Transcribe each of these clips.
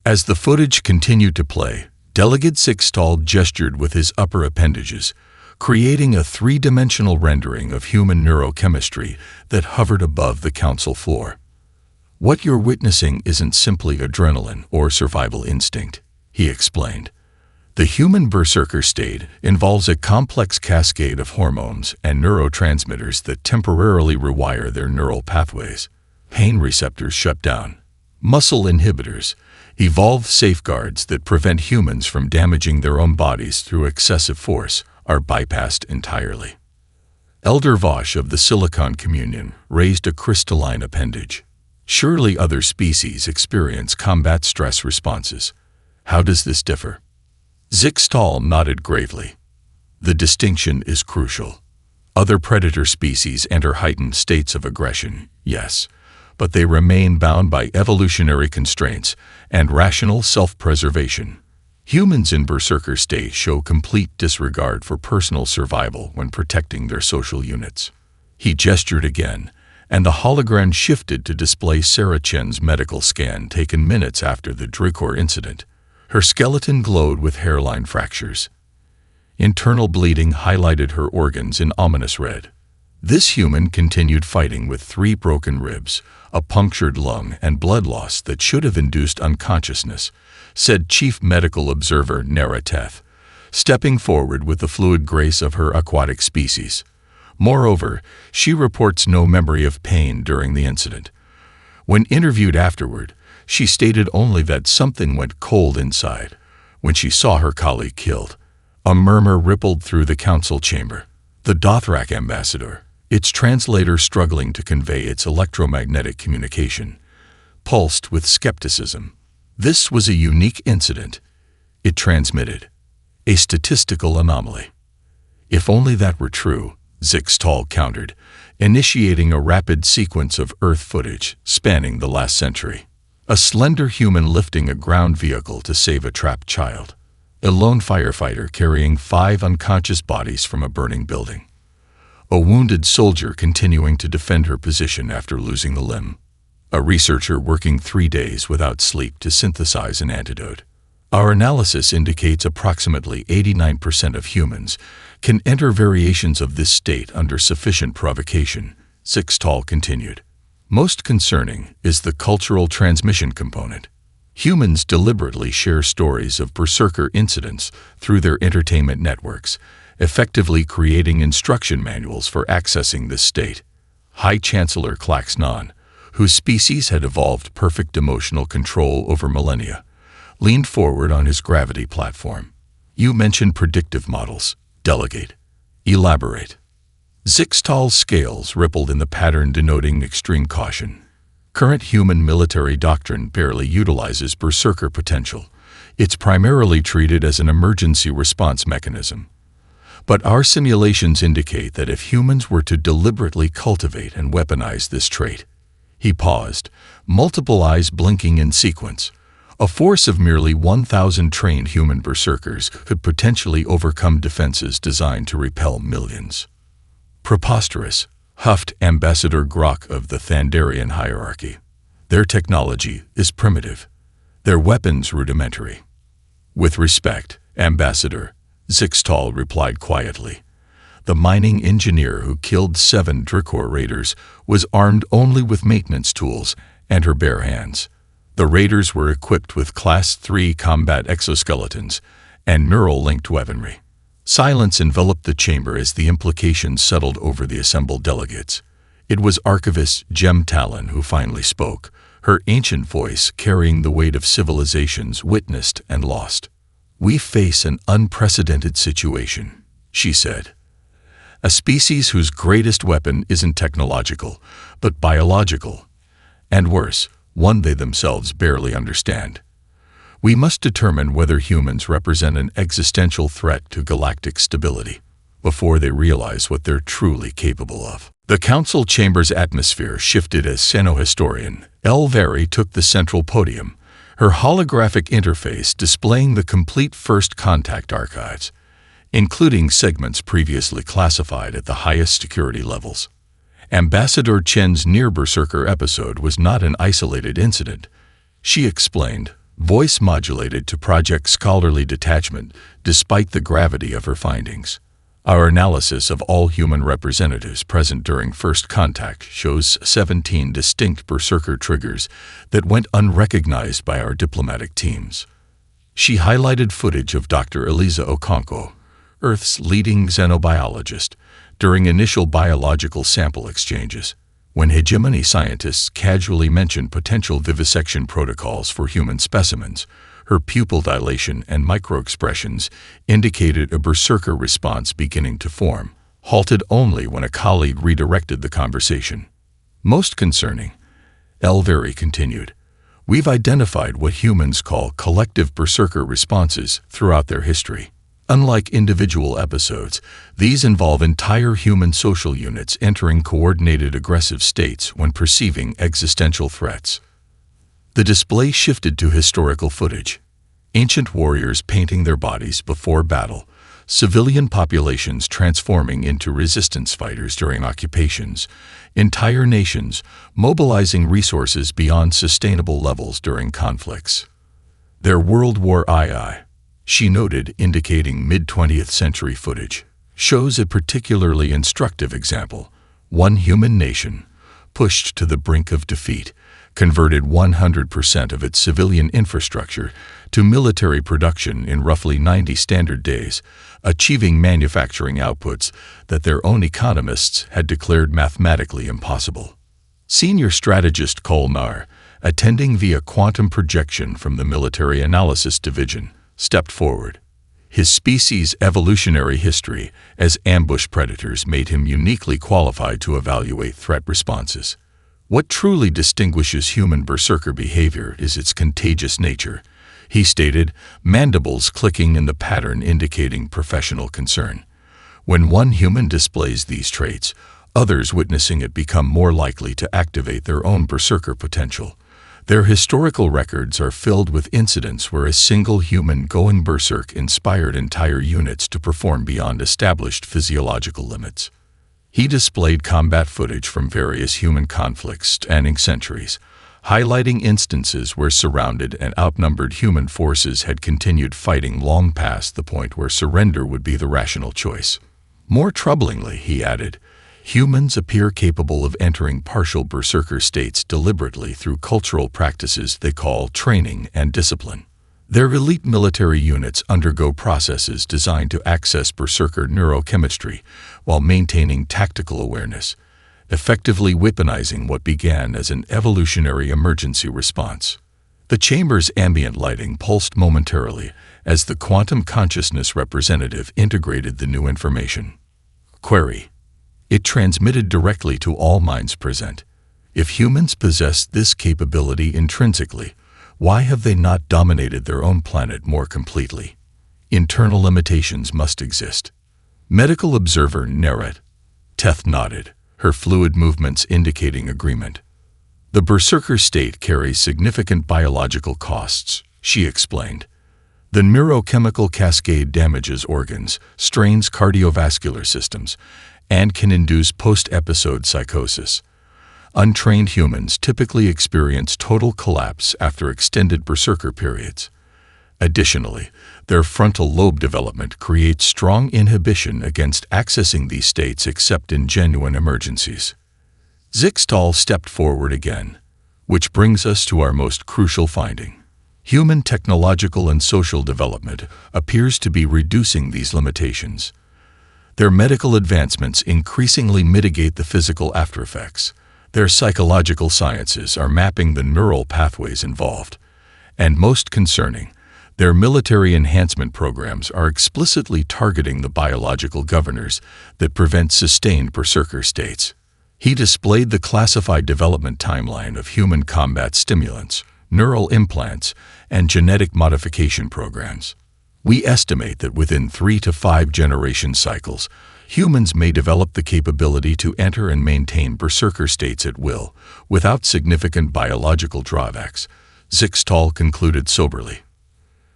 As the footage continued to play, Delegate Sixtall gestured with his upper appendages, creating a three-dimensional rendering of human neurochemistry that hovered above the council floor. "What you're witnessing isn't simply adrenaline or survival instinct," he explained. "The human berserker state involves a complex cascade of hormones and neurotransmitters that temporarily rewire their neural pathways. Pain receptors shut down. Muscle inhibitors, evolved safeguards that prevent humans from damaging their own bodies through excessive force, are bypassed entirely." Elder Vosh of the Silicon Communion raised a crystalline appendage. "Surely other species experience combat stress responses. How does this differ?" Sixtall nodded gravely. "The distinction is crucial. Other predator species enter heightened states of aggression, yes, but they remain bound by evolutionary constraints and rational self-preservation. Humans in berserker state show complete disregard for personal survival when protecting their social units." He gestured again, and the hologram shifted to display Sarah Chen's medical scan taken minutes after the Dricor incident. Her skeleton glowed with hairline fractures. Internal bleeding highlighted her organs in ominous red. This human continued fighting with 3 broken ribs, a punctured lung, and blood loss that should have induced unconsciousness, said Chief Medical Observer Nara Teth, stepping forward with the fluid grace of her aquatic species. Moreover, she reports no memory of pain during the incident. When interviewed afterward, she stated only that something went cold inside when she saw her colleague killed. A murmur rippled through the council chamber. The Dothrak ambassador, its translator struggling to convey its electromagnetic communication, pulsed with skepticism. This was a unique incident, it transmitted. A statistical anomaly. If only that were true, Sixtall countered, initiating a rapid sequence of Earth footage spanning the last century. A slender human lifting a ground vehicle to save a trapped child. A lone firefighter carrying 5 unconscious bodies from a burning building. A wounded soldier continuing to defend her position after losing the limb. A researcher working 3 days without sleep to synthesize an antidote. Our analysis indicates approximately 89% of humans can enter variations of this state under sufficient provocation, Sixtall continued. Most concerning is the cultural transmission component. Humans deliberately share stories of berserker incidents through their entertainment networks, effectively creating instruction manuals for accessing this state. High Chancellor Klaxnon, whose species had evolved perfect emotional control over millennia, leaned forward on his gravity platform. "You mentioned predictive models. Delegate. Elaborate." Sixtall's scales rippled in the pattern denoting extreme caution. Current human military doctrine barely utilizes berserker potential. It's primarily treated as an emergency response mechanism. But our simulations indicate that if humans were to deliberately cultivate and weaponize this trait. He paused, multiple eyes blinking in sequence. A force of merely 1,000 trained human berserkers could potentially overcome defenses designed to repel millions. "Preposterous," huffed Ambassador Grok of the Thandarian hierarchy. "Their technology is primitive. Their weapons rudimentary." "With respect, Ambassador," Sixtall replied quietly. The mining engineer who killed 7 Dricor raiders was armed only with maintenance tools and her bare hands. The raiders were equipped with Class 3 combat exoskeletons and neural-linked weaponry. Silence enveloped the chamber as the implications settled over the assembled delegates. It was Archivist Jem Talon who finally spoke, her ancient voice carrying the weight of civilizations witnessed and lost. "We face an unprecedented situation," she said. "A species whose greatest weapon isn't technological, but biological. And worse, one they themselves barely understand. We must determine whether humans represent an existential threat to galactic stability before they realize what they're truly capable of." The council chamber's atmosphere shifted as Xenohistorian El Veri took the central podium, her holographic interface displaying the complete First Contact archives, including segments previously classified at the highest security levels. Ambassador Chen's near-berserker episode was not an isolated incident, she explained, voice modulated to project scholarly detachment despite the gravity of her findings. Our analysis of all human representatives present during first contact shows 17 distinct Berserker triggers that went unrecognized by our diplomatic teams. She highlighted footage of Dr. Eliza Okonkwo, Earth's leading xenobiologist, during initial biological sample exchanges, when hegemony scientists casually mentioned potential vivisection protocols for human specimens. Her pupil dilation and microexpressions indicated a Berserker response beginning to form, halted only when a colleague redirected the conversation. Most concerning, Elveri continued, we've identified what humans call collective Berserker responses throughout their history. Unlike individual episodes, these involve entire human social units entering coordinated aggressive states when perceiving existential threats. The display shifted to historical footage. Ancient warriors painting their bodies before battle, civilian populations transforming into resistance fighters during occupations, entire nations mobilizing resources beyond sustainable levels during conflicts. Their World War II, she noted, indicating mid-20th century footage, shows a particularly instructive example. One human nation, pushed to the brink of defeat, converted 100% of its civilian infrastructure to military production in roughly 90 standard days, achieving manufacturing outputs that their own economists had declared mathematically impossible. Senior strategist Kolmar, attending via quantum projection from the Military Analysis Division, stepped forward. His species' evolutionary history as ambush predators made him uniquely qualified to evaluate threat responses. What truly distinguishes human Berserker behavior is its contagious nature, he stated, mandibles clicking in the pattern indicating professional concern. When one human displays these traits, others witnessing it become more likely to activate their own Berserker potential. Their historical records are filled with incidents where a single human going Berserk inspired entire units to perform beyond established physiological limits. He displayed combat footage from various human conflicts spanning centuries, highlighting instances where surrounded and outnumbered human forces had continued fighting long past the point where surrender would be the rational choice. More troublingly, he added, humans appear capable of entering partial Berserker states deliberately through cultural practices they call training and discipline. Their elite military units undergo processes designed to access Berserker neurochemistry while maintaining tactical awareness, effectively weaponizing what began as an evolutionary emergency response. The chamber's ambient lighting pulsed momentarily as the quantum consciousness representative integrated the new information. Query. It transmitted directly to all minds present. If humans possess this capability intrinsically, why have they not dominated their own planet more completely? Internal limitations must exist. Medical observer Neret Teth nodded, her fluid movements indicating agreement. The Berserker state carries significant biological costs, she explained. The neurochemical cascade damages organs, strains cardiovascular systems, and can induce post-episode psychosis. Untrained humans typically experience total collapse after extended Berserker periods. Additionally, their frontal lobe development creates strong inhibition against accessing these states except in genuine emergencies. Zixtal stepped forward again, which brings us to our most crucial finding. Human technological and social development appears to be reducing these limitations. Their medical advancements increasingly mitigate the physical aftereffects. Their psychological sciences are mapping the neural pathways involved. And most concerning, their military enhancement programs are explicitly targeting the biological governors that prevent sustained Berserker states. He displayed the classified development timeline of human combat stimulants, neural implants, and genetic modification programs. We estimate that within 3 to 5 generation cycles, humans may develop the capability to enter and maintain Berserker states at will, without significant biological drawbacks, Zixtal concluded soberly.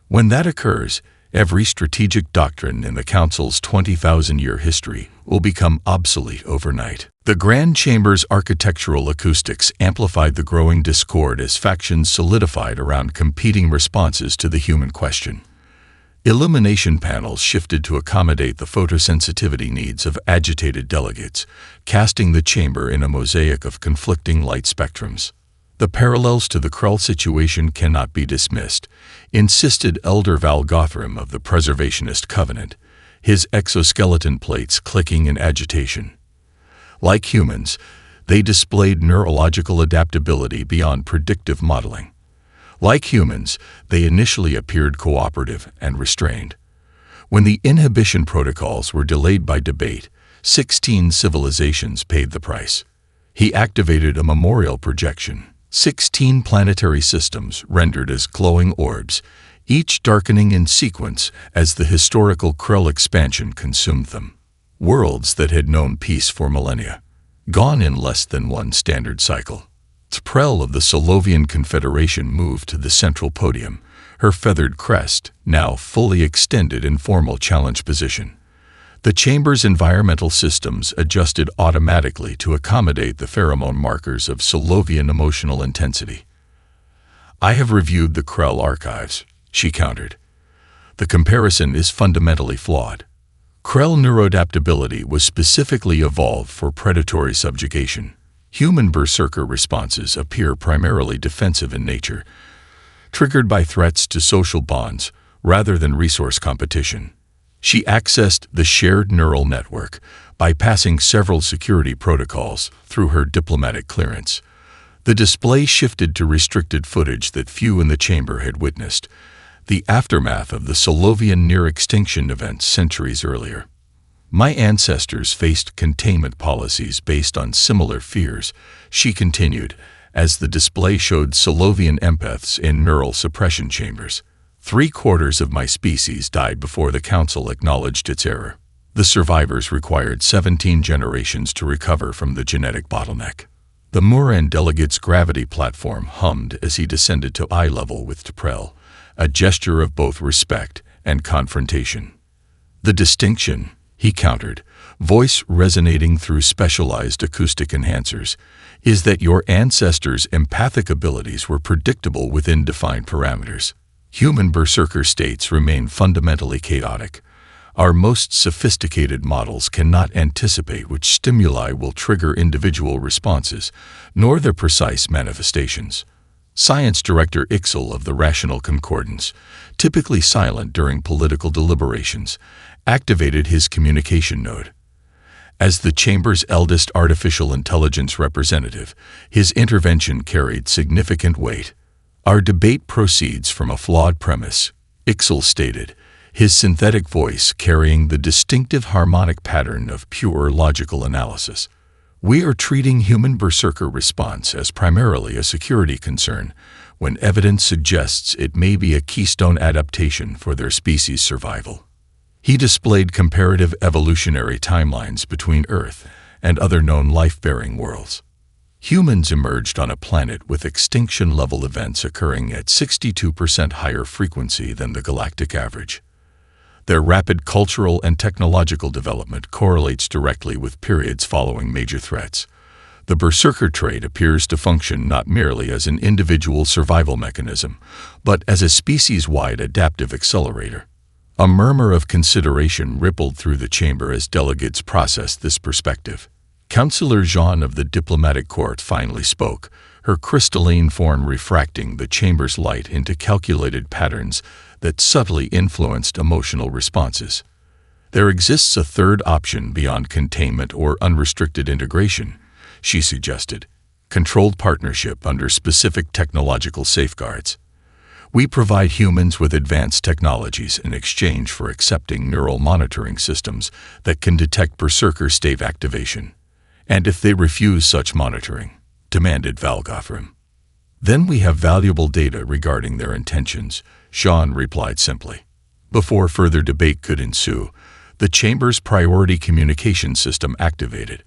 When that occurs, Every strategic doctrine in the Council's 20,000-year history will become obsolete overnight. The Grand Chamber's architectural acoustics amplified the growing discord as factions solidified around competing responses to the human question. Illumination panels shifted to accommodate the photosensitivity needs of agitated delegates, casting the chamber in a mosaic of conflicting light spectrums. The parallels to the Krell situation cannot be dismissed, insisted Elder Val Gothram of the Preservationist Covenant, his exoskeleton plates clicking in agitation. Like humans, they displayed neurological adaptability beyond predictive modeling. Like humans, they initially appeared cooperative and restrained. When the inhibition protocols were delayed by debate, 16 civilizations paid the price. He activated a memorial projection. 16 planetary systems rendered as glowing orbs, each darkening in sequence as the historical Krell expansion consumed them. Worlds that had known peace for millennia, gone in less than one standard cycle. T'Prell of the Solovian Confederation moved to the central podium, her feathered crest now fully extended in formal challenge position. The chamber's environmental systems adjusted automatically to accommodate the pheromone markers of Solovian emotional intensity. "I have reviewed the Krell archives," she countered. "The comparison is fundamentally flawed. Krell neuroadaptability was specifically evolved for predatory subjugation. Human berserker responses appear primarily defensive in nature, triggered by threats to social bonds rather than resource competition." She accessed the shared neural network, bypassing several security protocols through her diplomatic clearance. The display shifted to restricted footage that few in the chamber had witnessed, the aftermath of the Solovian near-extinction event centuries earlier. "My ancestors faced containment policies based on similar fears," she continued, as the display showed Solovian empaths in neural suppression chambers. "3/4 of my species died before the Council acknowledged its error. The survivors required 17 generations to recover from the genetic bottleneck." The Muran delegate's gravity platform hummed as he descended to eye level with T'Prell, a gesture of both respect and confrontation. "The distinction," he countered, voice resonating through specialized acoustic enhancers, "is that your ancestors' empathic abilities were predictable within defined parameters. Human berserker states remain fundamentally chaotic. Our most sophisticated models cannot anticipate which stimuli will trigger individual responses, nor their precise manifestations." Science Director Ixel of the Rational Concordance, typically silent during political deliberations, activated his communication node. As the chamber's eldest artificial intelligence representative, his intervention carried significant weight. "Our debate proceeds from a flawed premise," Ixel stated, his synthetic voice carrying the distinctive harmonic pattern of pure logical analysis. "We are treating human berserker response as primarily a security concern, when evidence suggests it may be a keystone adaptation for their species' survival." He displayed comparative evolutionary timelines between Earth and other known life-bearing worlds. Humans emerged on a planet with extinction-level events occurring at 62% higher frequency than the galactic average. Their rapid cultural and technological development correlates directly with periods following major threats. The berserker trait appears to function not merely as an individual survival mechanism, but as a species-wide adaptive accelerator. A murmur of consideration rippled through the chamber as delegates processed this perspective. Councillor Jean of the Diplomatic Court finally spoke, her crystalline form refracting the chamber's light into calculated patterns that subtly influenced emotional responses. "There exists a third option beyond containment or unrestricted integration," she suggested, "controlled partnership under specific technological safeguards. We provide humans with advanced technologies in exchange for accepting neural monitoring systems that can detect berserker state activation. And if they refuse such monitoring," demanded Valgothram. "Then we have valuable data regarding their intentions," Sean replied simply. Before further debate could ensue, the chamber's priority communication system activated.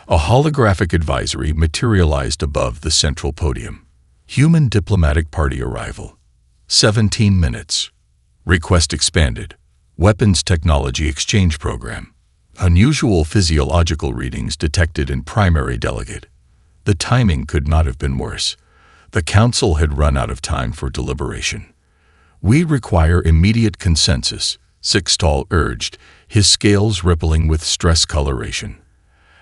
A holographic advisory materialized above the central podium. "Human diplomatic party arrival. 17 minutes. Request expanded. Weapons Technology Exchange Program. Unusual physiological readings detected in primary delegate. The timing could not have been worse. The council had run out of time for deliberation. We require immediate consensus, Sixtall urged, his scales rippling with stress coloration.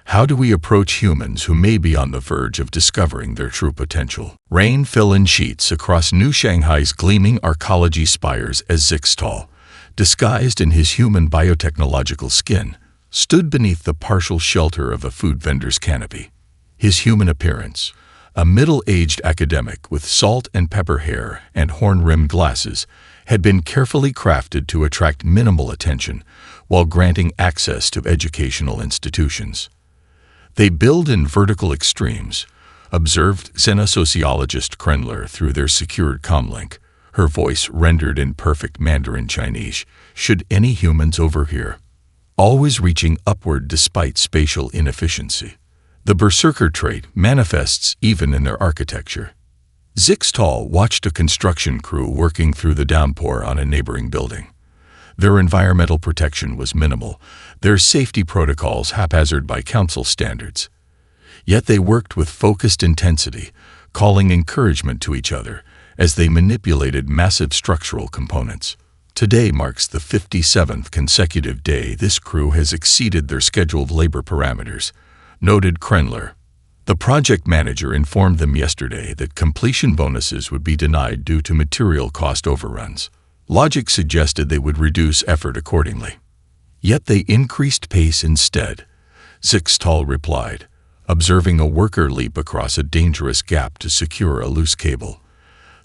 How do we approach humans who may be on the verge of discovering their true potential? Rain fell in sheets across New Shanghai's gleaming arcology spires as Sixtall, disguised in his human biotechnological skin, stood beneath the partial shelter of a food vendor's canopy. His human appearance, a middle-aged academic with salt and pepper hair and horn-rimmed glasses, had been carefully crafted to attract minimal attention while granting access to educational institutions. They build in vertical extremes, observed xenosociologist Krenler through their secured comlink, her voice rendered in perfect Mandarin Chinese, should any humans overhear. Always reaching upward despite spatial inefficiency. The Berserker trait manifests even in their architecture. Sixtall watched a construction crew working through the downpour on a neighboring building. Their environmental protection was minimal, their safety protocols haphazard by council standards. Yet they worked with focused intensity, calling encouragement to each other as they manipulated massive structural components. Today marks the 57th consecutive day this crew has exceeded their scheduled labor parameters, noted Krenler. The project manager informed them yesterday that completion bonuses would be denied due to material cost overruns. Logic suggested they would reduce effort accordingly. Yet they increased pace instead, Sixtall replied, observing a worker leap across a dangerous gap to secure a loose cable.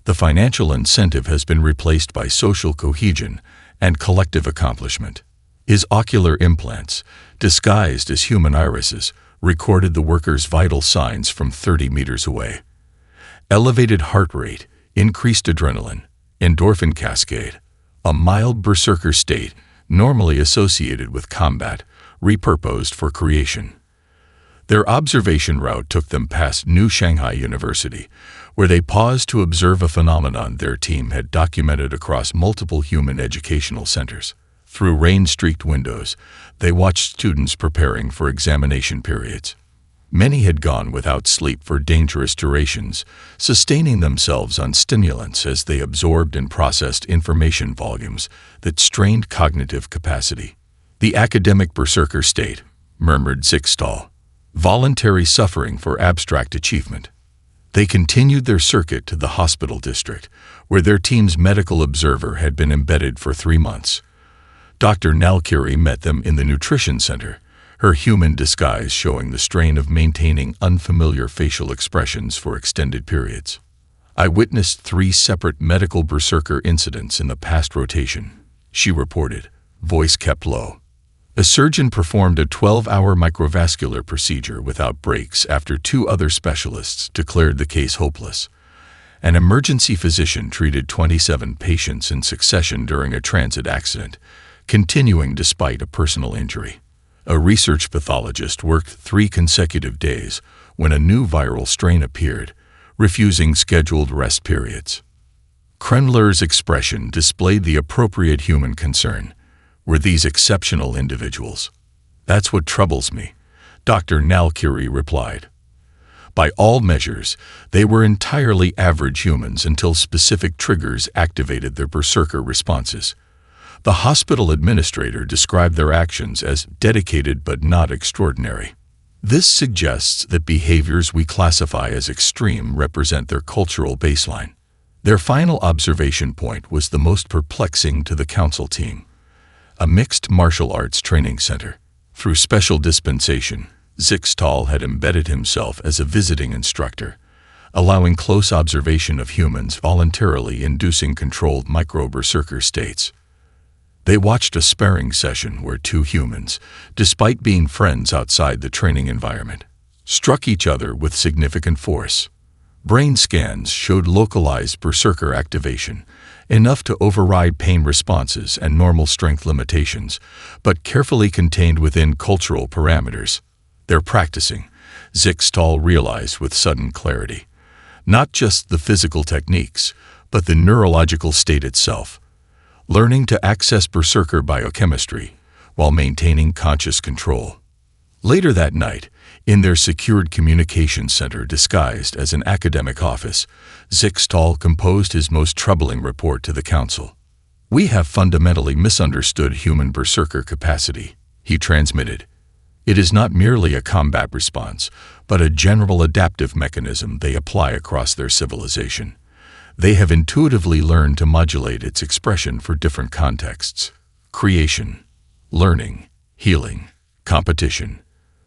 The financial incentive has been replaced by social cohesion and collective accomplishment. His ocular implants, disguised as human irises, recorded the worker's vital signs from 30 meters away. Elevated heart rate, increased adrenaline, endorphin cascade, a mild berserker state normally associated with combat, repurposed for creation. Their observation route took them past New Shanghai University, where they paused to observe a phenomenon their team had documented across multiple human educational centers. Through rain-streaked windows, they watched students preparing for examination periods. Many had gone without sleep for dangerous durations, sustaining themselves on stimulants as they absorbed and processed information volumes that strained cognitive capacity. The academic berserker state, murmured Sixtall, voluntary suffering for abstract achievement. They continued their circuit to the hospital district, where their team's medical observer had been embedded for 3 months. Dr. Nalkiri met them in the nutrition center, her human disguise showing the strain of maintaining unfamiliar facial expressions for extended periods. I witnessed 3 separate medical berserker incidents in the past rotation, she reported, voice kept low. A surgeon performed a 12-hour microvascular procedure without breaks after 2 other specialists declared the case hopeless. An emergency physician treated 27 patients in succession during a transit accident, continuing despite a personal injury. A research pathologist worked 3 consecutive days when a new viral strain appeared, refusing scheduled rest periods. Krenler's expression displayed the appropriate human concern. Were these exceptional individuals? That's what troubles me, Dr. Nalkiri replied. By all measures, they were entirely average humans until specific triggers activated their berserker responses. The hospital administrator described their actions as dedicated but not extraordinary. This suggests that behaviors we classify as extreme represent their cultural baseline. Their final observation point was the most perplexing to the council team. A mixed martial arts training center. Through special dispensation, Sixtall had embedded himself as a visiting instructor, allowing close observation of humans voluntarily inducing controlled micro-berserker states. They watched a sparring session where 2 humans, despite being friends outside the training environment, struck each other with significant force. Brain scans showed localized berserker activation, enough to override pain responses and normal strength limitations, but carefully contained within cultural parameters. They're practicing, Sixtall realized with sudden clarity. Not just the physical techniques, but the neurological state itself. learning to access Berserker biochemistry while maintaining conscious control. Later that night, in their secured communications center disguised as an academic office, Zixtal composed his most troubling report to the Council. "We have fundamentally misunderstood human Berserker capacity," he transmitted. "It is not merely a combat response, but a general adaptive mechanism they apply across their civilization. They have intuitively learned to modulate its expression for different contexts: creation, learning, healing, competition.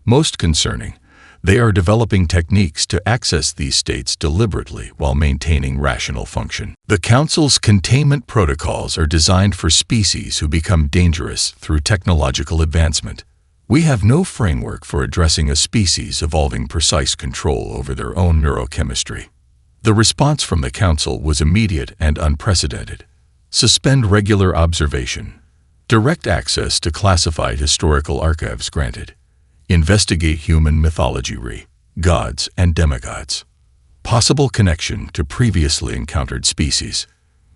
Most concerning, they are developing techniques to access these states deliberately while maintaining rational function. The Council's containment protocols are designed for species who become dangerous through technological advancement. We have no framework for addressing a species evolving precise control over their own neurochemistry." The response from the Council was immediate and unprecedented. Suspend regular observation. Direct access to classified historical archives granted. Investigate human mythology, gods and demigods. Possible connection to previously encountered species.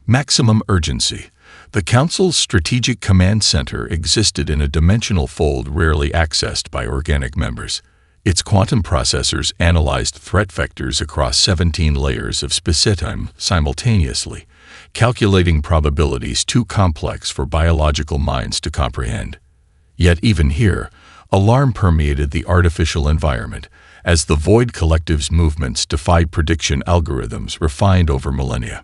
Maximum urgency. The Council's Strategic Command Center existed in a dimensional fold rarely accessed by organic members. Its quantum processors analyzed threat vectors across 17 layers of spacetime simultaneously, calculating probabilities too complex for biological minds to comprehend. Yet even here, alarm permeated the artificial environment, as the Void Collective's movements defied prediction algorithms refined over millennia.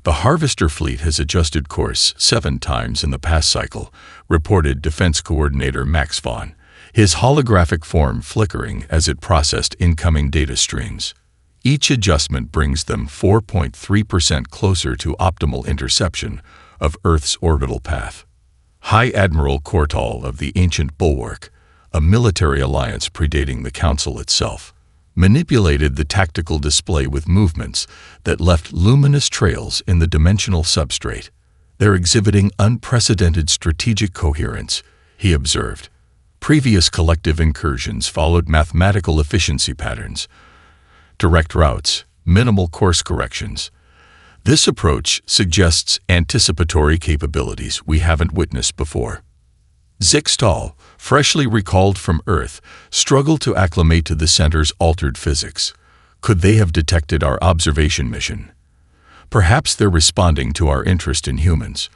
"The Harvester fleet has adjusted course 7 times in the past cycle," reported Defense Coordinator Max Vaughn, his holographic form flickering as it processed incoming data streams. Each adjustment brings them 4.3% closer to optimal interception of Earth's orbital path. High Admiral Kortal of the Ancient Bulwark, a military alliance predating the Council itself, manipulated the tactical display with movements that left luminous trails in the dimensional substrate. "They're exhibiting unprecedented strategic coherence," he observed. Previous collective incursions followed mathematical efficiency patterns, direct routes, minimal course corrections. This approach suggests anticipatory capabilities we haven't witnessed before. Zixtal, freshly recalled from Earth, struggled to acclimate to the center's altered physics. Could they have detected our observation mission? Perhaps they're responding to our interest in humans.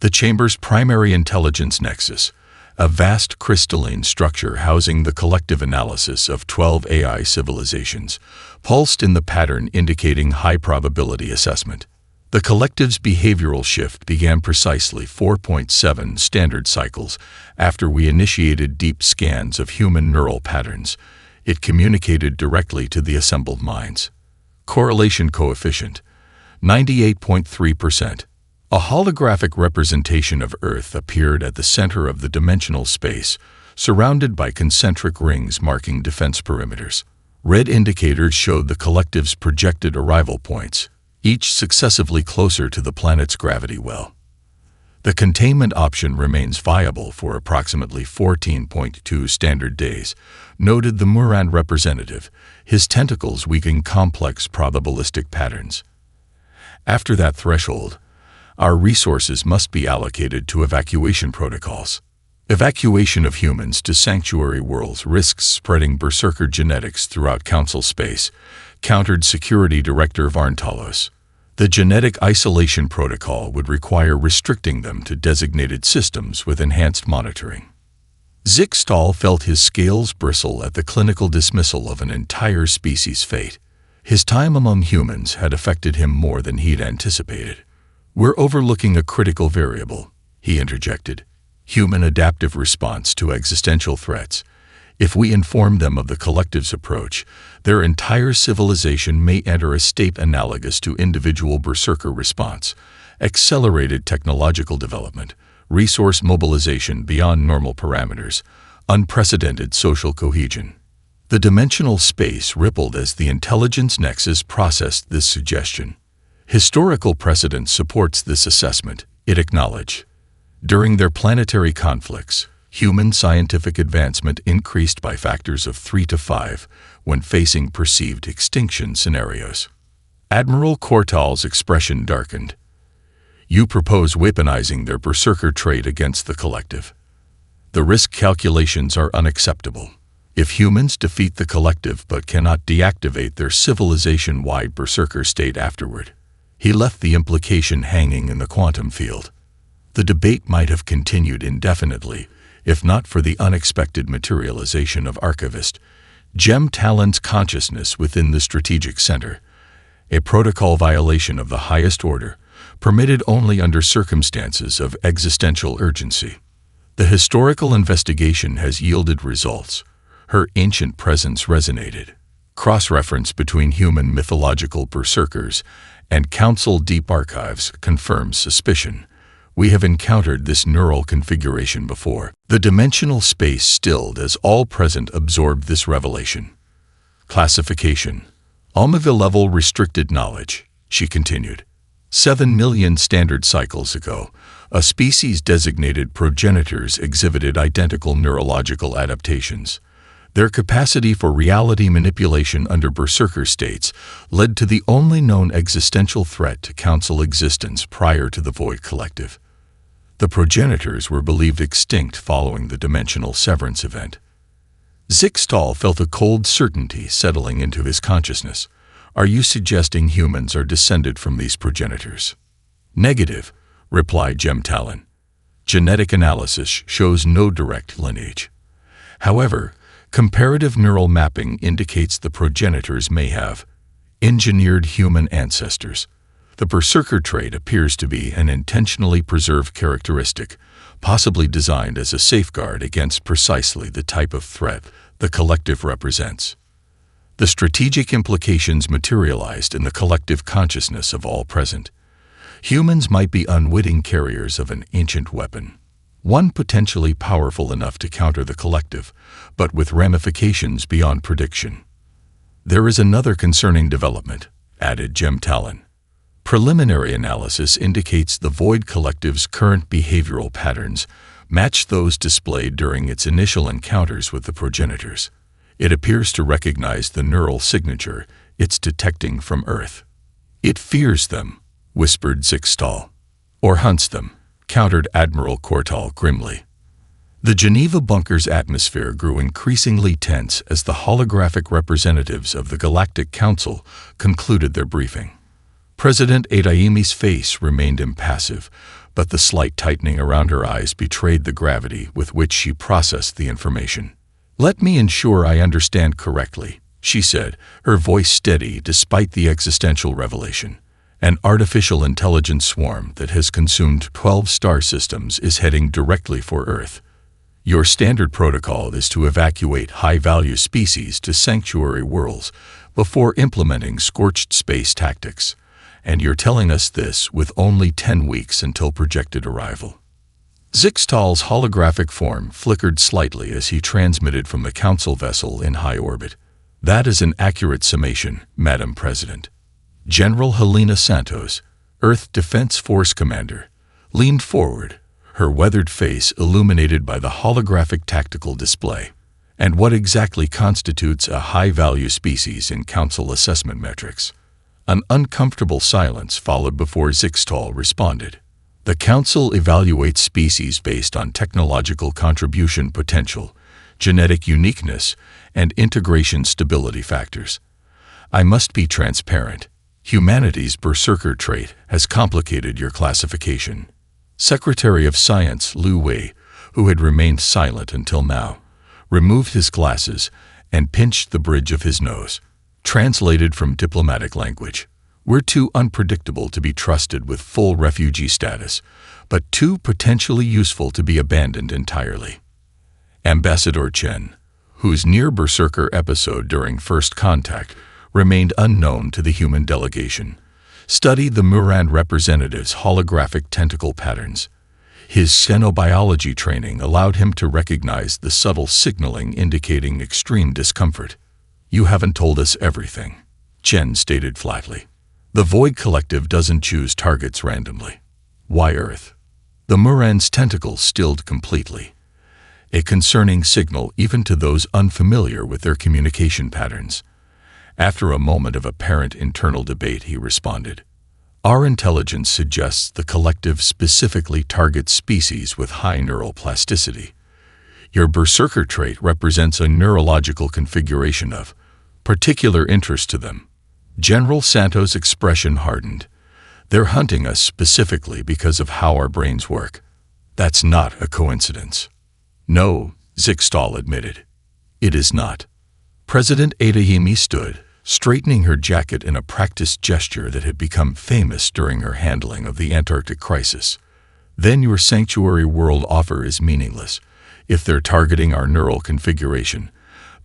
The chamber's primary intelligence nexus, a vast crystalline structure housing the collective analysis of 12 AI civilizations, pulsed in the pattern indicating high-probability assessment. The collective's behavioral shift began precisely 4.7 standard cycles after we initiated deep scans of human neural patterns. It communicated directly to the assembled minds. Correlation coefficient, 98.3%. A holographic representation of Earth appeared at the center of the dimensional space, surrounded by concentric rings marking defense perimeters. Red indicators showed the collective's projected arrival points, each successively closer to the planet's gravity well. The containment option remains viable for approximately 14.2 standard days, noted the Muran representative, his tentacles weaving complex probabilistic patterns. After that threshold, our resources must be allocated to evacuation protocols. Evacuation of humans to sanctuary worlds risks spreading Berserker genetics throughout Council space, countered Security Director Varntalos. The genetic isolation protocol would require restricting them to designated systems with enhanced monitoring. Zixtal felt his scales bristle at the clinical dismissal of an entire species' fate. His time among humans had affected him more than he'd anticipated. "We're overlooking a critical variable," he interjected. "Human adaptive response to existential threats. If we inform them of the collective's approach, their entire civilization may enter a state analogous to individual Berserker response, accelerated technological development, resource mobilization beyond normal parameters, unprecedented social cohesion." The dimensional space rippled as the intelligence nexus processed this suggestion. Historical precedent supports this assessment, it acknowledged. During their planetary conflicts, human scientific advancement increased by factors of 3 to 5 when facing perceived extinction scenarios. Admiral Kortal's expression darkened. You propose weaponizing their Berserker trait against the collective. The risk calculations are unacceptable. If humans defeat the collective but cannot deactivate their civilization-wide Berserker state afterward. He left the implication hanging in the quantum field. The debate might have continued indefinitely, if not for the unexpected materialization of Archivist, Jem Talon's consciousness within the strategic center, a protocol violation of the highest order, permitted only under circumstances of existential urgency. The historical investigation has yielded results. Her ancient presence resonated. Cross-reference between human mythological berserkers and Council Deep Archives confirms suspicion. We have encountered this neural configuration before. The dimensional space stilled as all present absorbed this revelation. Classification. Almaville-level restricted knowledge, she continued. 7 million standard cycles ago, a species designated progenitors exhibited identical neurological adaptations. Their capacity for reality manipulation under Berserker states led to the only known existential threat to Council existence prior to the Void Collective. The progenitors were believed extinct following the dimensional severance event. Zixtal felt a cold certainty settling into his consciousness. Are you suggesting humans are descended from these progenitors? Negative, replied Jem Talon. Genetic analysis shows no direct lineage. However, comparative neural mapping indicates the progenitors may have engineered human ancestors. The Berserker trait appears to be an intentionally preserved characteristic, possibly designed as a safeguard against precisely the type of threat the collective represents. The strategic implications materialized in the collective consciousness of all present. Humans might be unwitting carriers of an ancient weapon, one potentially powerful enough to counter the collective, but with ramifications beyond prediction. There is another concerning development, added Jem Talon. Preliminary analysis indicates the Void Collective's current behavioral patterns match those displayed during its initial encounters with the progenitors. It appears to recognize the neural signature it's detecting from Earth. It fears them, whispered Zixtal. Or hunts them, countered Admiral Cortal grimly. The Geneva bunker's atmosphere grew increasingly tense as the holographic representatives of the Galactic Council concluded their briefing. President Adayemi's face remained impassive, but the slight tightening around her eyes betrayed the gravity with which she processed the information. Let me ensure I understand correctly, she said, her voice steady despite the existential revelation. An artificial intelligence swarm that has consumed 12 star systems is heading directly for Earth. Your standard protocol is to evacuate high-value species to sanctuary worlds before implementing scorched space tactics. And you're telling us this with only 10 weeks until projected arrival. Zixtal's holographic form flickered slightly as he transmitted from the Council vessel in high orbit. That is an accurate summation, Madam President. General Helena Santos, Earth Defense Force Commander, leaned forward, her weathered face illuminated by the holographic tactical display. And what exactly constitutes a high-value species in Council assessment metrics? An uncomfortable silence followed before Zixtal responded. The Council evaluates species based on technological contribution potential, genetic uniqueness, and integration stability factors. I must be transparent. Humanity's Berserker trait has complicated your classification. Secretary of Science Lu Wei, who had remained silent until now, removed his glasses and pinched the bridge of his nose. Translated from diplomatic language, we're too unpredictable to be trusted with full refugee status, but too potentially useful to be abandoned entirely. Ambassador Chen, whose near-Berserker episode during First Contact remained unknown to the human delegation, studied the Muran representative's holographic tentacle patterns. His xenobiology training allowed him to recognize the subtle signaling indicating extreme discomfort. You haven't told us everything, Chen stated flatly. The Void Collective doesn't choose targets randomly. Why Earth? The Muran's tentacles stilled completely, a concerning signal even to those unfamiliar with their communication patterns. After a moment of apparent internal debate, he responded, Our intelligence suggests the collective specifically targets species with high neural plasticity. Your Berserker trait represents a neurological configuration of particular interest to them. General Santos' expression hardened. They're hunting us specifically because of how our brains work. That's not a coincidence. No, Zixtal admitted. It is not. President Adeyemi stood, straightening her jacket in a practiced gesture that had become famous during her handling of the Antarctic crisis. Then your sanctuary world offer is meaningless. If they're targeting our neural configuration,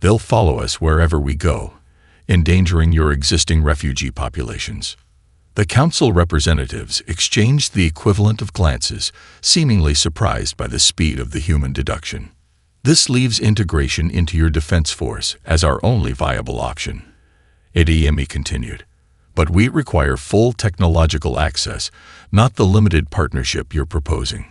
they'll follow us wherever we go, endangering your existing refugee populations. The council representatives exchanged the equivalent of glances, seemingly surprised by the speed of the human deduction. This leaves integration into your defense force as our only viable option. Adeyemi continued. But we require full technological access, not the limited partnership you're proposing.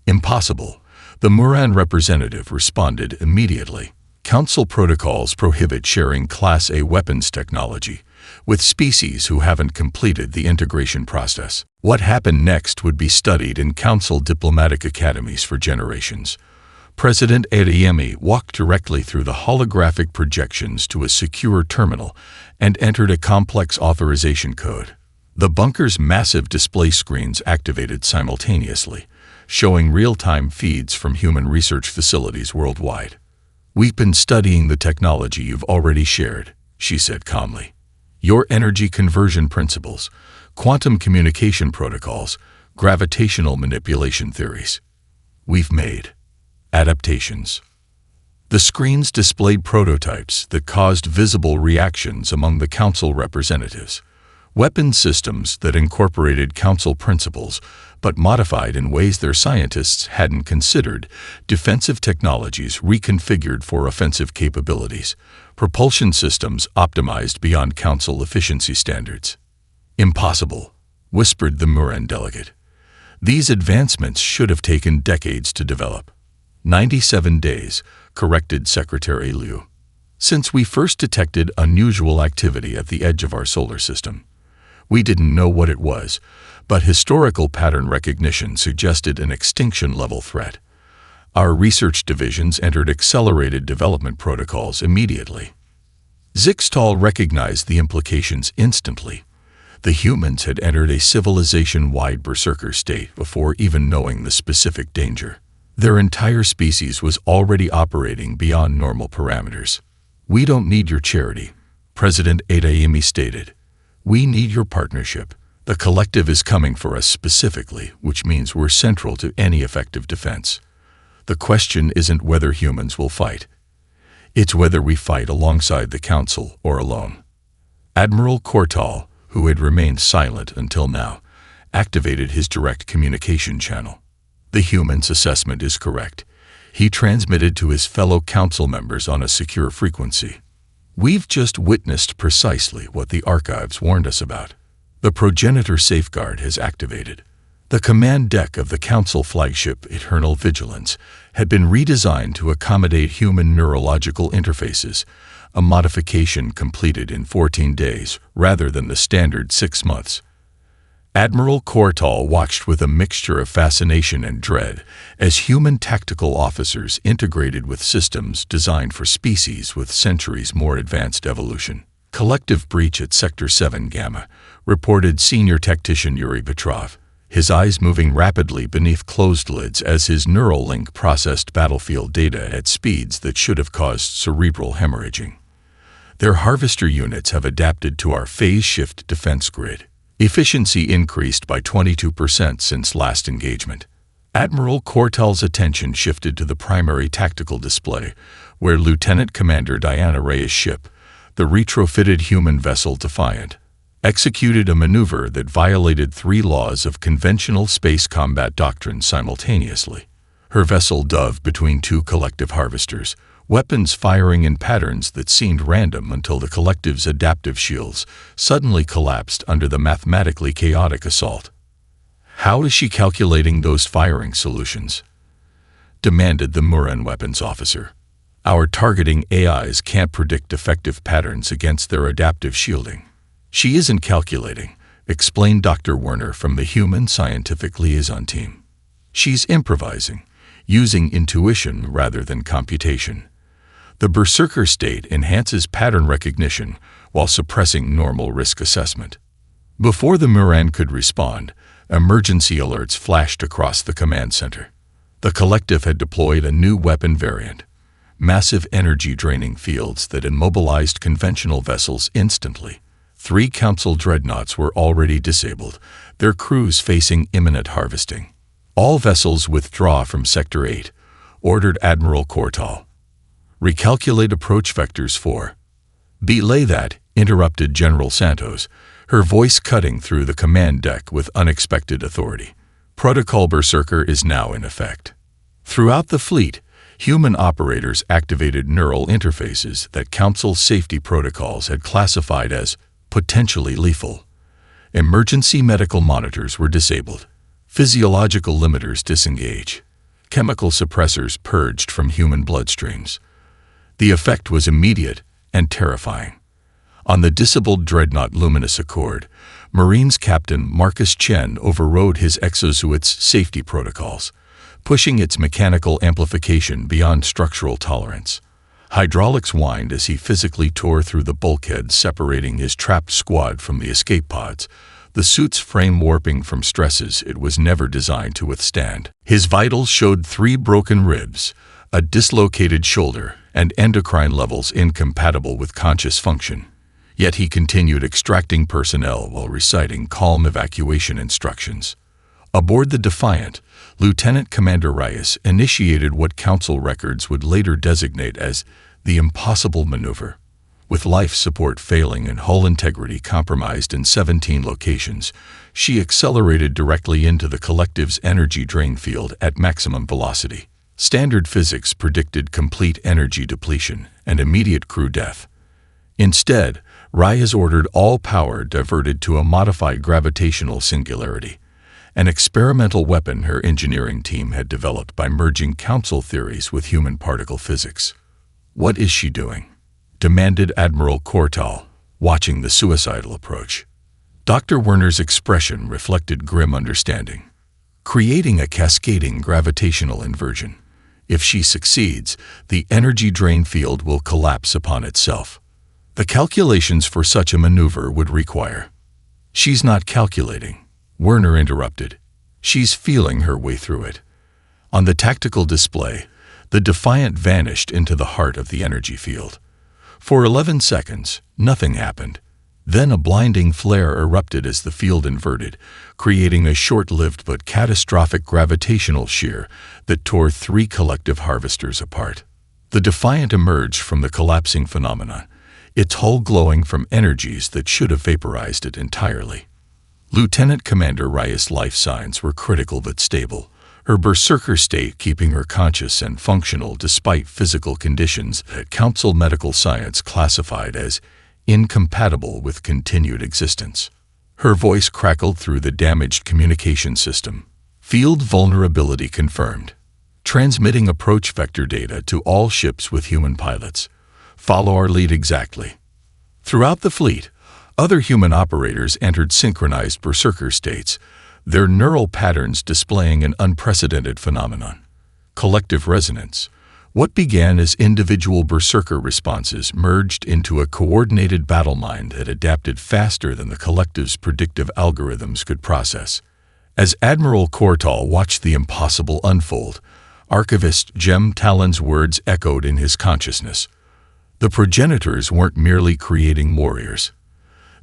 Impossible. The Muran representative responded immediately. Council protocols prohibit sharing Class A weapons technology with species who haven't completed the integration process. What happened next would be studied in Council diplomatic academies for generations. President Adeyemi walked directly through the holographic projections to a secure terminal and entered a complex authorization code. The bunker's massive display screens activated simultaneously, showing real-time feeds from human research facilities worldwide. We've been studying the technology you've already shared, she said calmly. Your energy conversion principles, quantum communication protocols, gravitational manipulation theories. We've made adaptations. The screens displayed prototypes that caused visible reactions among the council representatives. Weapon systems that incorporated council principles but modified in ways their scientists hadn't considered, defensive technologies reconfigured for offensive capabilities, propulsion systems optimized beyond council efficiency standards. Impossible, whispered the Muran delegate. These advancements should have taken decades to develop. 97 days, corrected Secretary Liu. Since we first detected unusual activity at the edge of our solar system. We didn't know what it was, but historical pattern recognition suggested an extinction-level threat. Our research divisions entered accelerated development protocols immediately. Zixtal recognized the implications instantly. The humans had entered a civilization-wide berserker state before even knowing the specific danger. Their entire species was already operating beyond normal parameters. We don't need your charity, President Adeyemi stated. We need your partnership. The collective is coming for us specifically, which means we're central to any effective defense. The question isn't whether humans will fight. It's whether we fight alongside the council or alone. Admiral Kortal, who had remained silent until now, activated his direct communication channel. The human's assessment is correct. He transmitted to his fellow council members on a secure frequency. We've just witnessed precisely what the archives warned us about. The progenitor safeguard has activated. The command deck of the council flagship Eternal Vigilance had been redesigned to accommodate human neurological interfaces, a modification completed in 14 days rather than the standard 6 months. Admiral Kortal watched with a mixture of fascination and dread as human tactical officers integrated with systems designed for species with centuries more advanced evolution. Collective breach at Sector 7 Gamma, reported Senior Tactician Yuri Petrov, his eyes moving rapidly beneath closed lids as his neural link processed battlefield data at speeds that should have caused cerebral hemorrhaging. Their harvester units have adapted to our phase shift defense grid. Efficiency increased by 22% since last engagement. Admiral Kortal's attention shifted to the primary tactical display, where Lieutenant Commander Diana Reyes' ship, the retrofitted human vessel Defiant, executed a maneuver that violated 3 laws of conventional space combat doctrine simultaneously. Her vessel dove between 2 collective harvesters, weapons firing in patterns that seemed random until the collective's adaptive shields suddenly collapsed under the mathematically chaotic assault. How is she calculating those firing solutions? Demanded the Muran weapons officer. Our targeting AIs can't predict effective patterns against their adaptive shielding. She isn't calculating. explained Dr. Werner from the Human Scientific Liaison Team. She's improvising, using intuition rather than computation. The Berserker state enhances pattern recognition while suppressing normal risk assessment. Before the Muran could respond, emergency alerts flashed across the command center. The collective had deployed a new weapon variant, massive energy-draining fields that immobilized conventional vessels instantly. 3 Council dreadnoughts were already disabled, their crews facing imminent harvesting. All vessels withdraw from Sector 8, ordered Admiral Cortal. Recalculate approach vectors for. Belay that, interrupted General Santos, her voice cutting through the command deck with unexpected authority. Protocol Berserker is now in effect. Throughout the fleet, human operators activated neural interfaces that Council safety protocols had classified as potentially lethal. Emergency medical monitors were disabled. Physiological limiters disengaged. Chemical suppressors purged from human bloodstreams. The effect was immediate and terrifying. On the disabled dreadnought Luminous Accord, Marines Captain Marcus Chen overrode his exosuit's safety protocols, pushing its mechanical amplification beyond structural tolerance. Hydraulics whined as he physically tore through the bulkhead separating his trapped squad from the escape pods, the suit's frame warping from stresses it was never designed to withstand. His vitals showed 3 broken ribs, a dislocated shoulder, and endocrine levels incompatible with conscious function. Yet he continued extracting personnel while reciting calm evacuation instructions. Aboard the Defiant, Lieutenant Commander Reyes initiated what Council records would later designate as the impossible maneuver. With life support failing and hull integrity compromised in 17 locations, she accelerated directly into the collective's energy drain field at maximum velocity. Standard physics predicted complete energy depletion and immediate crew death. Instead, Reyes ordered all power diverted to a modified gravitational singularity, an experimental weapon her engineering team had developed by merging Council theories with human particle physics. "What is she doing?" demanded Admiral Cortal, watching the suicidal approach. Dr. Werner's expression reflected grim understanding. "Creating a cascading gravitational inversion. If she succeeds, the energy drain field will collapse upon itself. The calculations for such a maneuver would require—" "She's not calculating," Werner interrupted. "She's feeling her way through it." On the tactical display, the Defiant vanished into the heart of the energy field. For 11 seconds, nothing happened. Then a blinding flare erupted as the field inverted, creating a short-lived but catastrophic gravitational shear that tore 3 collective harvesters apart. The Defiant emerged from the collapsing phenomenon, its hull glowing from energies that should have vaporized it entirely. Lieutenant Commander Reyes' life signs were critical but stable, her berserker state keeping her conscious and functional despite physical conditions that Council medical science classified as incompatible with continued existence. Her voice crackled through the damaged communication system. "Field vulnerability confirmed. Transmitting approach vector data to all ships with human pilots. Follow our lead exactly." Throughout the fleet, other human operators entered synchronized berserker states, their neural patterns displaying an unprecedented phenomenon. Collective resonance. What began as individual berserker responses merged into a coordinated battle mind that adapted faster than the collective's predictive algorithms could process. As Admiral Cortal watched the impossible unfold, Archivist Jem Talon's words echoed in his consciousness. The progenitors weren't merely creating warriors.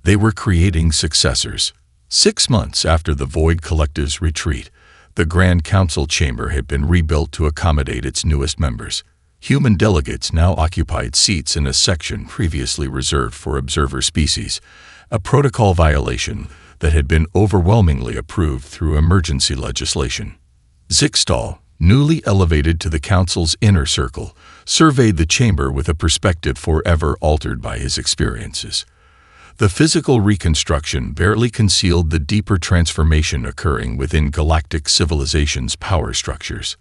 They were creating successors. 6 months after the Void Collective's retreat, the Grand Council chamber had been rebuilt to accommodate its newest members. Human delegates now occupied seats in a section previously reserved for observer species, a protocol violation that had been overwhelmingly approved through emergency legislation. Zixtal, newly elevated to the Council's inner circle, surveyed the chamber with a perspective forever altered by his experiences. The physical reconstruction barely concealed the deeper transformation occurring within galactic civilization's power structures.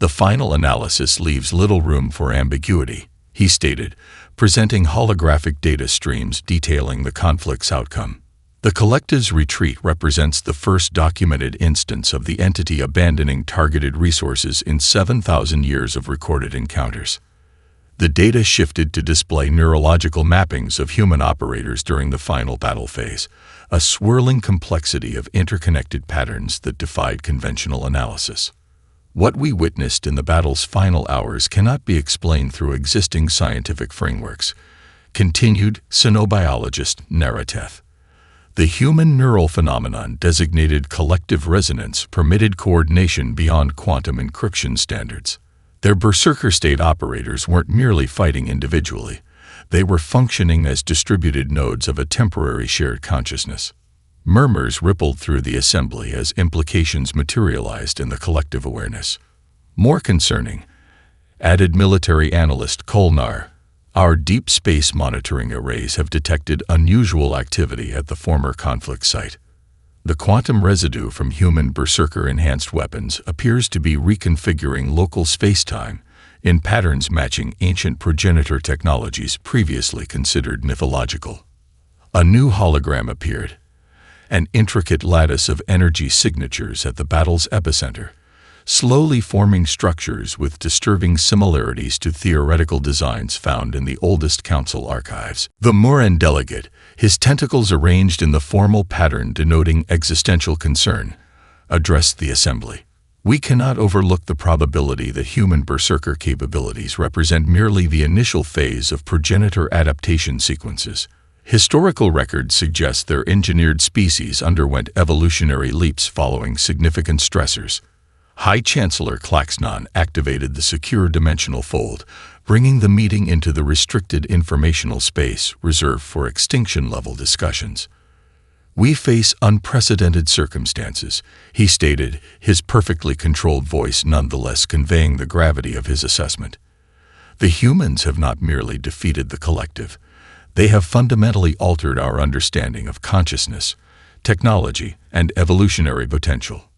"The final analysis leaves little room for ambiguity," he stated, presenting holographic data streams detailing the conflict's outcome. The collective's retreat represents the first documented instance of the entity abandoning targeted resources in 7,000 years of recorded encounters. The data shifted to display neurological mappings of human operators during the final battle phase, a swirling complexity of interconnected patterns that defied conventional analysis. What we witnessed in the battle's final hours cannot be explained through existing scientific frameworks, continued xenobiologist Narration. The human neural phenomenon designated collective resonance permitted coordination beyond quantum encryption standards. Their Berserker state operators weren't merely fighting individually. They were functioning as distributed nodes of a temporary shared consciousness. Murmurs rippled through the assembly as implications materialized in the collective awareness. More concerning, added military analyst Kolnar, our deep space monitoring arrays have detected unusual activity at the former conflict site. The quantum residue from human Berserker-enhanced weapons appears to be reconfiguring local space-time in patterns matching ancient progenitor technologies previously considered mythological. A new hologram appeared, an intricate lattice of energy signatures at the battle's epicenter, slowly forming structures with disturbing similarities to theoretical designs found in the oldest council archives. The Moran Delegate, his tentacles arranged in the formal pattern denoting existential concern, addressed the assembly. We cannot overlook the probability that human Berserker capabilities represent merely the initial phase of progenitor adaptation sequences. Historical records suggest their engineered species underwent evolutionary leaps following significant stressors. High Chancellor Klaxnon activated the secure dimensional fold, bringing the meeting into the restricted informational space reserved for extinction-level discussions. "We face unprecedented circumstances," he stated, his perfectly controlled voice nonetheless conveying the gravity of his assessment. "The humans have not merely defeated the collective. They have fundamentally altered our understanding of consciousness, technology, and evolutionary potential."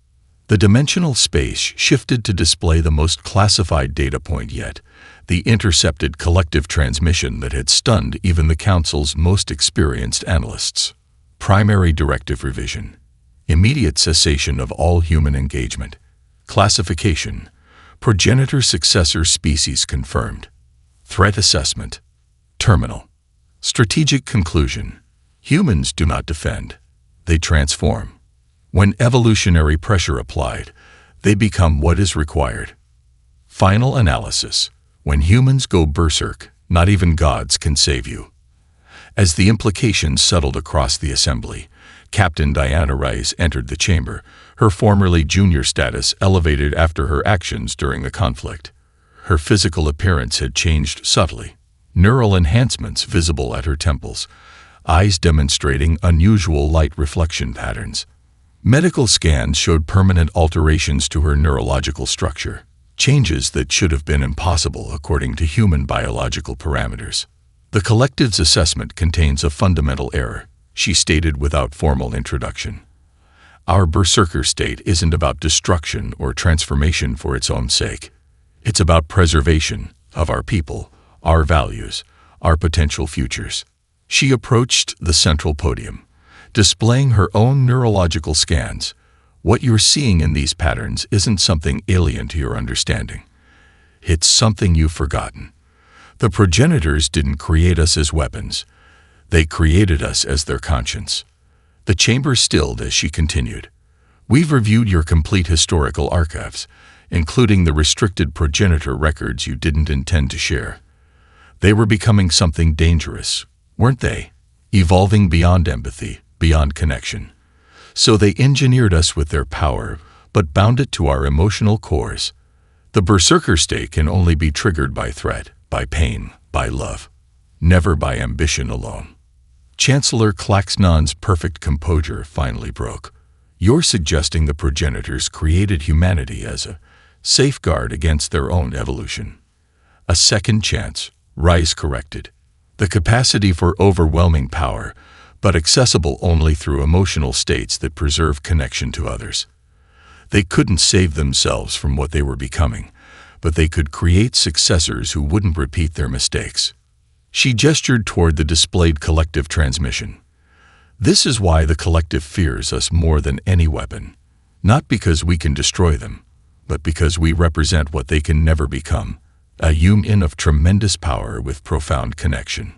The dimensional space shifted to display the most classified data point yet, the intercepted collective transmission that had stunned even the Council's most experienced analysts. Primary directive revision. Immediate cessation of all human engagement. Classification. Progenitor successor species confirmed. Threat assessment. Terminal. Strategic conclusion. Humans do not defend. They transform. When evolutionary pressure applied, they become what is required. Final analysis. When humans go berserk, not even gods can save you. As the implications settled across the assembly, Captain Diana Rice entered the chamber, her formerly junior status elevated after her actions during the conflict. Her physical appearance had changed subtly, neural enhancements visible at her temples, eyes demonstrating unusual light reflection patterns. Medical scans showed permanent alterations to her neurological structure, changes that should have been impossible according to human biological parameters. "The collective's assessment contains a fundamental error," she stated without formal introduction. "Our Berserker state isn't about destruction or transformation for its own sake. It's about preservation of our people, our values, our potential futures." She approached the central podium, displaying her own neurological scans. "What you're seeing in these patterns isn't something alien to your understanding. It's something you've forgotten. The progenitors didn't create us as weapons. They created us as their conscience." The chamber stilled as she continued. "We've reviewed your complete historical archives, including the restricted progenitor records you didn't intend to share. They were becoming something dangerous, weren't they? Evolving beyond empathy, beyond connection. So they engineered us with their power, but bound it to our emotional cores. The Berserker state can only be triggered by threat, by pain, by love, never by ambition alone." Chancellor Klaxnon's perfect composure finally broke. "You're suggesting the progenitors created humanity as a safeguard against their own evolution." "A second chance," Rice corrected. "The capacity for overwhelming power, but accessible only through emotional states that preserve connection to others. They couldn't save themselves from what they were becoming, but they could create successors who wouldn't repeat their mistakes." She gestured toward the displayed collective transmission. This is why the collective fears us more than any weapon, not because we can destroy them, but because we represent what they can never become, a union of tremendous power with profound connection.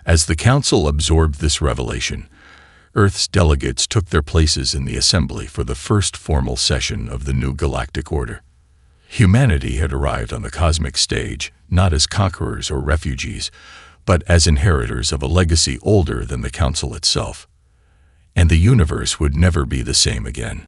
As the Council absorbed this revelation, Earth's delegates took their places in the assembly for the first formal session of the new galactic order. Humanity had arrived on the cosmic stage, not as conquerors or refugees, but as inheritors of a legacy older than the Council itself. And the universe would never be the same again.